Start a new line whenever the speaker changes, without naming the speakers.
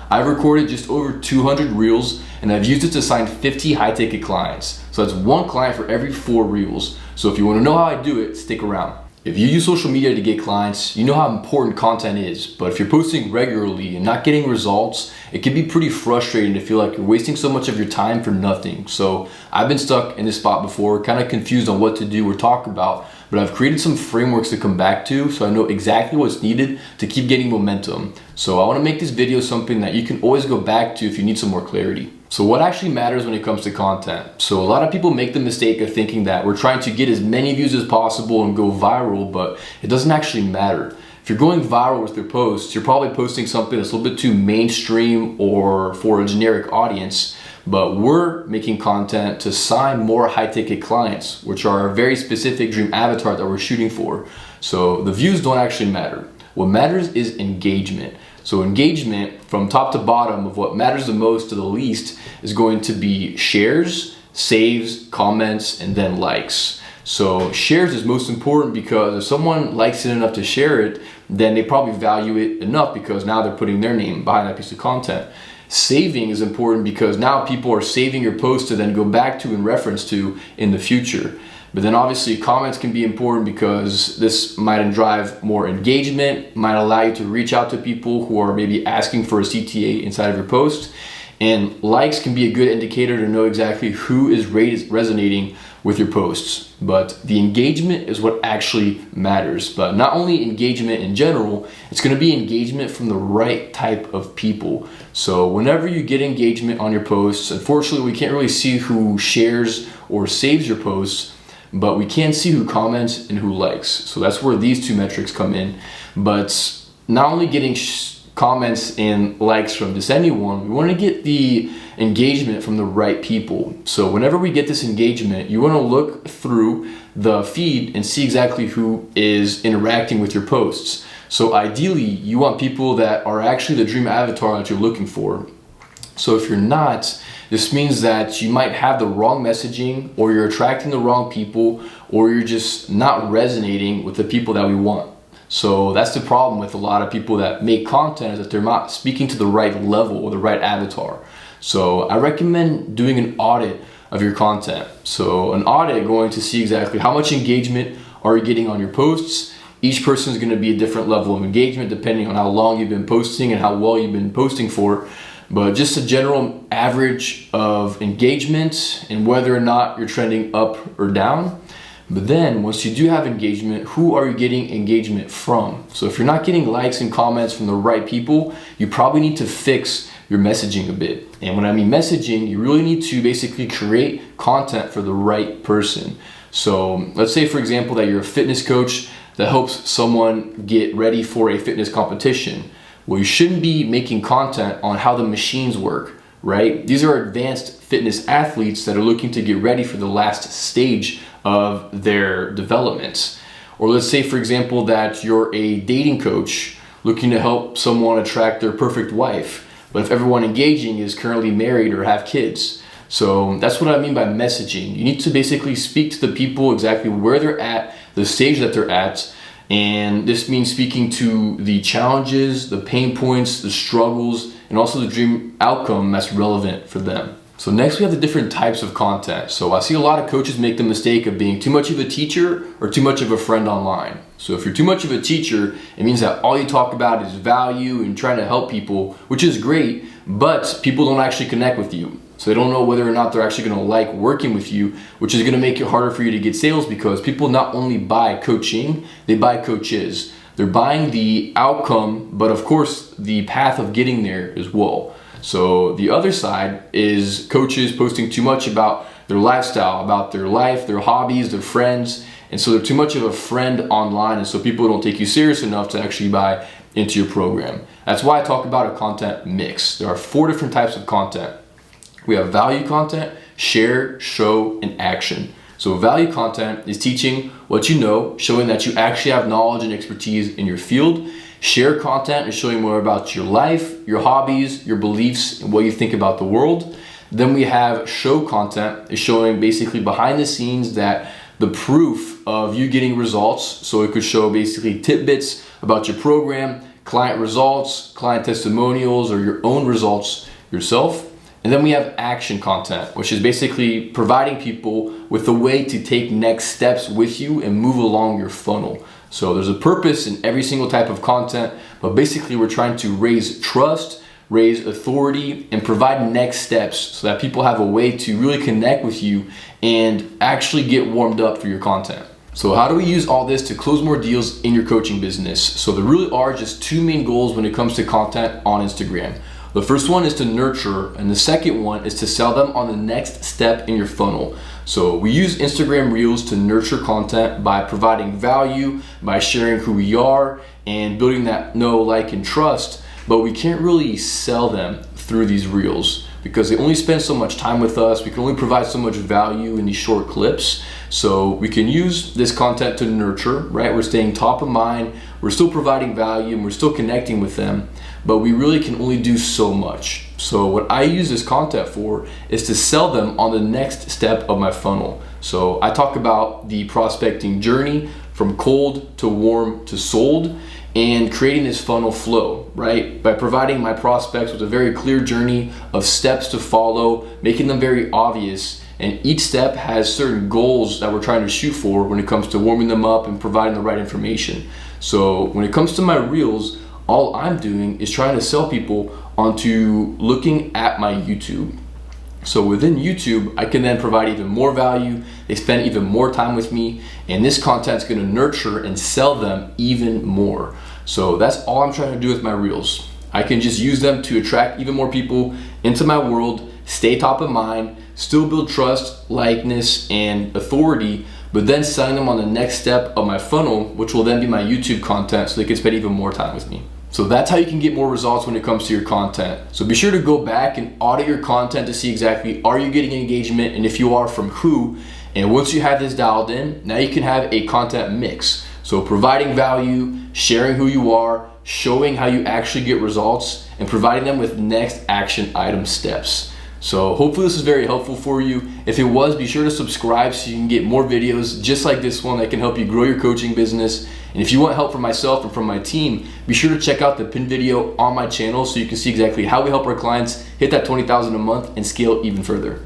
I've recorded just over 200 reels and I've used it to sign 50 high ticket clients. So that's one client for every 4 reels. So if you want to know how I do it, stick around. If you use social media to get clients, you know how important content is, but if you're posting regularly and not getting results, it can be pretty frustrating to feel like you're wasting so much of your time for nothing. So I've been stuck in this spot before, kind of confused on what to do or talk about, but I've created some frameworks to come back to so I know exactly what's needed to keep getting momentum. So I want to make this video something that you can always go back to if you need some more clarity. So what actually matters when it comes to content? So a lot of people make the mistake of thinking that we're trying to get as many views as possible and go viral, but it doesn't actually matter. If you're going viral with your posts, you're probably posting something that's a little bit too mainstream or for a generic audience, but we're making content to sign more high ticket clients, which are a very specific dream avatar that we're shooting for. So the views don't actually matter. What matters is engagement. So engagement from top to bottom of what matters the most to the least is going to be shares, saves, comments, and then likes. So shares is most important because if someone likes it enough to share it, then they probably value it enough because now they're putting their name behind that piece of content. Saving is important because now people are saving your post to then go back to and reference to in the future. But then obviously comments can be important because this might drive more engagement, might allow you to reach out to people who are maybe asking for a CTA inside of your post. And likes can be a good indicator to know exactly who is resonating with your posts. But the engagement is what actually matters. But not only engagement in general, it's going to be engagement from the right type of people. So whenever you get engagement on your posts, unfortunately we can't really see who shares or saves your posts, but we can see who comments and who likes. So that's where these two metrics come in. But not only getting comments and likes from just anyone, we want to get the engagement from the right people. So whenever we get this engagement, you want to look through the feed and see exactly who is interacting with your posts. So ideally, you want people that are actually the dream avatar that you're looking for. So if you're not, this means that you might have the wrong messaging, or you're attracting the wrong people, or you're just not resonating with the people that we want. So that's the problem with a lot of people that make content, is that they're not speaking to the right level or the right avatar. So I recommend doing an audit of your content. So an audit going to see exactly how much engagement are you getting on your posts. Each person is going to be a different level of engagement depending on how long you've been posting and how well you've been posting for. But just a general average of engagement and whether or not you're trending up or down. But then once you do have engagement, who are you getting engagement from? So if you're not getting likes and comments from the right people, you probably need to fix your messaging a bit. And when I mean messaging, you really need to basically create content for the right person. So let's say, for example, that you're a fitness coach that helps someone get ready for a fitness competition. Well, you shouldn't be making content on how the machines work, right? These are advanced fitness athletes that are looking to get ready for the last stage of their development. Or let's say, for example, that you're a dating coach looking to help someone attract their perfect wife, but if everyone engaging is currently married or have kids. So that's what I mean by messaging. You need to basically speak to the people exactly where they're at, the stage that they're at. And this means speaking to the challenges, the pain points, the struggles, and also the dream outcome that's relevant for them. So next we have the different types of content. So I see a lot of coaches make the mistake of being too much of a teacher or too much of a friend online. So if you're too much of a teacher, it means that all you talk about is value and trying to help people, which is great, but people don't actually connect with you. So they don't know whether or not they're actually going to like working with you, which is going to make it harder for you to get sales because people not only buy coaching, they buy coaches. They're buying the outcome, but of course the path of getting there as well. So the other side is coaches posting too much about their lifestyle, about their life, their hobbies, their friends. And so they're too much of a friend online, and so people don't take you serious enough to actually buy into your program. That's why I talk about a content mix. There are 4 different types of content. We have value content, share, show, and action. So value content is teaching what you know, showing that you actually have knowledge and expertise in your field. Share content is showing more about your life, your hobbies, your beliefs, and what you think about the world. Then we have show content is showing basically behind the scenes that the proof of you getting results. So it could show basically tidbits about your program, client results, client testimonials, or your own results yourself. And then we have action content, which is basically providing people with a way to take next steps with you and move along your funnel. So there's a purpose in every single type of content, but basically we're trying to raise trust, raise authority, and provide next steps so that people have a way to really connect with you and actually get warmed up for your content. So how do we use all this to close more deals in your coaching business? So there really are just two main goals when it comes to content on Instagram. The first one is to nurture, and the second one is to sell them on the next step in your funnel. So we use Instagram Reels to nurture content by providing value, by sharing who we are, and building that know, like, and trust. But we can't really sell them through these Reels because they only spend so much time with us. We can only provide so much value in these short clips. So we can use this content to nurture, right? We're staying top of mind, we're still providing value, and we're still connecting with them, but we really can only do so much. So what I use this content for is to sell them on the next step of my funnel. So I talk about the prospecting journey from cold to warm to sold, and creating this funnel flow, right? By providing my prospects with a very clear journey of steps to follow, making them very obvious. And each step has certain goals that we're trying to shoot for when it comes to warming them up and providing the right information. So when it comes to my Reels, all I'm doing is trying to sell people onto looking at my YouTube. So within YouTube, I can then provide even more value. They spend even more time with me, and this content is going to nurture and sell them even more. So that's all I'm trying to do with my Reels. I can just use them to attract even more people into my world, stay top of mind, still build trust, likeness, and authority, but then selling them on the next step of my funnel, which will then be my YouTube content, so they can spend even more time with me. So that's how you can get more results when it comes to your content. So be sure to go back and audit your content to see exactly, are you getting engagement, and if you are, from who? And once you have this dialed in, now you can have a content mix. So providing value, sharing who you are, showing how you actually get results, and providing them with next action item steps. So hopefully this is very helpful for you. If it was, be sure to subscribe so you can get more videos just like this one that can help you grow your coaching business. And if you want help from myself and from my team, be sure to check out the pinned video on my channel so you can see exactly how we help our clients hit that 20,000 a month and scale even further.